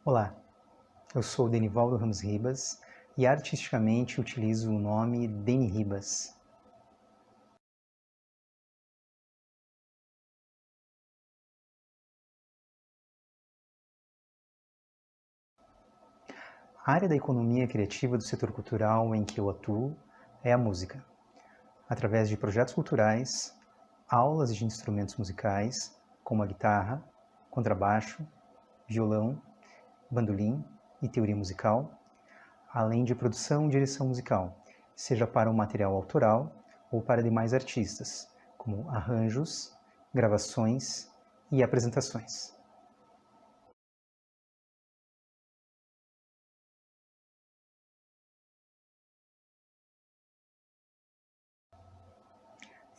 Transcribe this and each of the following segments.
Olá, eu sou Denivaldo Ramos Ribas e artisticamente utilizo o nome Deni Ribas. A área da economia criativa do setor cultural em que eu atuo é a música. Através de projetos culturais, aulas de instrumentos musicais, como a guitarra, contrabaixo, violão, bandolim e teoria musical, além de produção e direção musical, seja para um material autoral ou para demais artistas, como arranjos, gravações e apresentações.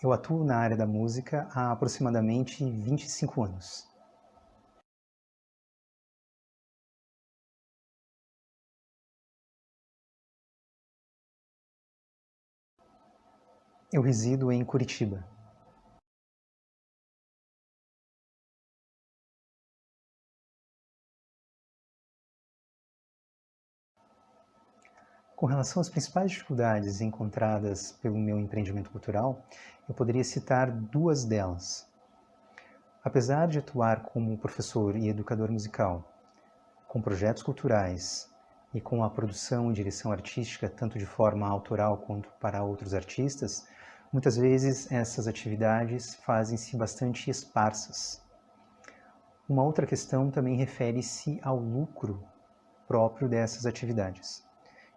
Eu atuo na área da música há aproximadamente 25 anos. Eu resido em Curitiba. Com relação às principais dificuldades encontradas pelo meu empreendimento cultural, eu poderia citar duas delas. Apesar de atuar como professor e educador musical, com projetos culturais e com a produção e direção artística, tanto de forma autoral quanto para outros artistas, muitas vezes essas atividades fazem-se bastante esparsas. Uma outra questão também refere-se ao lucro próprio dessas atividades.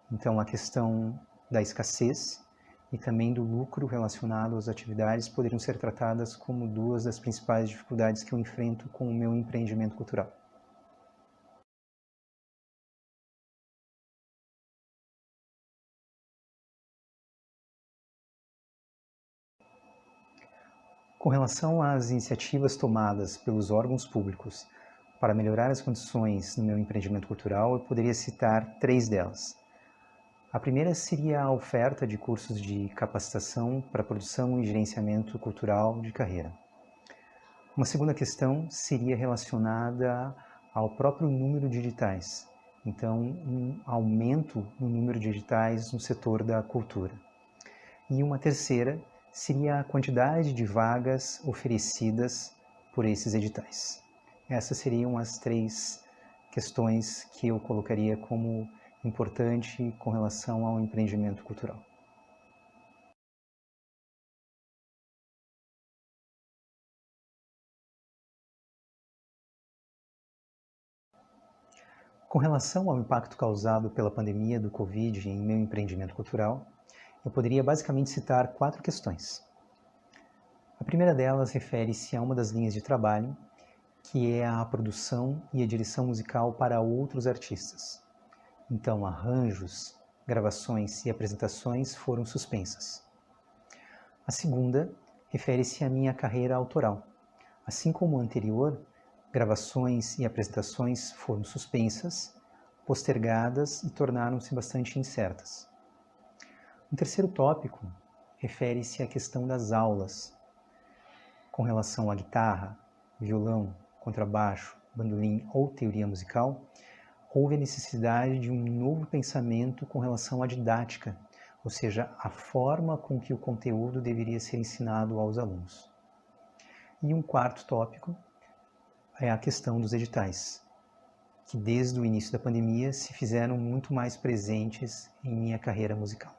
Então, a questão da escassez e também do lucro relacionado às atividades poderiam ser tratadas como duas das principais dificuldades que eu enfrento com o meu empreendimento cultural. Com relação às iniciativas tomadas pelos órgãos públicos para melhorar as condições no meu empreendimento cultural, eu poderia citar três delas. A primeira seria a oferta de cursos de capacitação para produção e gerenciamento cultural de carreira. Uma segunda questão seria relacionada ao próprio número de editais. Então, um aumento no número de editais no setor da cultura. E uma terceira seria a quantidade de vagas oferecidas por esses editais. Essas seriam as três questões que eu colocaria como importante com relação ao empreendimento cultural. Com relação ao impacto causado pela pandemia do Covid em meu empreendimento cultural, eu poderia basicamente citar quatro questões. A primeira delas refere-se a uma das linhas de trabalho, que é a produção e a direção musical para outros artistas. Então, arranjos, gravações e apresentações foram suspensas. A segunda refere-se à minha carreira autoral. Assim como o anterior, gravações e apresentações foram suspensas, postergadas e tornaram-se bastante incertas. Um terceiro tópico refere-se à questão das aulas, com relação à guitarra, violão, contrabaixo, bandolim ou teoria musical. Houve a necessidade de um novo pensamento com relação à didática, ou seja, a forma com que o conteúdo deveria ser ensinado aos alunos. E um quarto tópico é a questão dos editais, que desde o início da pandemia se fizeram muito mais presentes em minha carreira musical.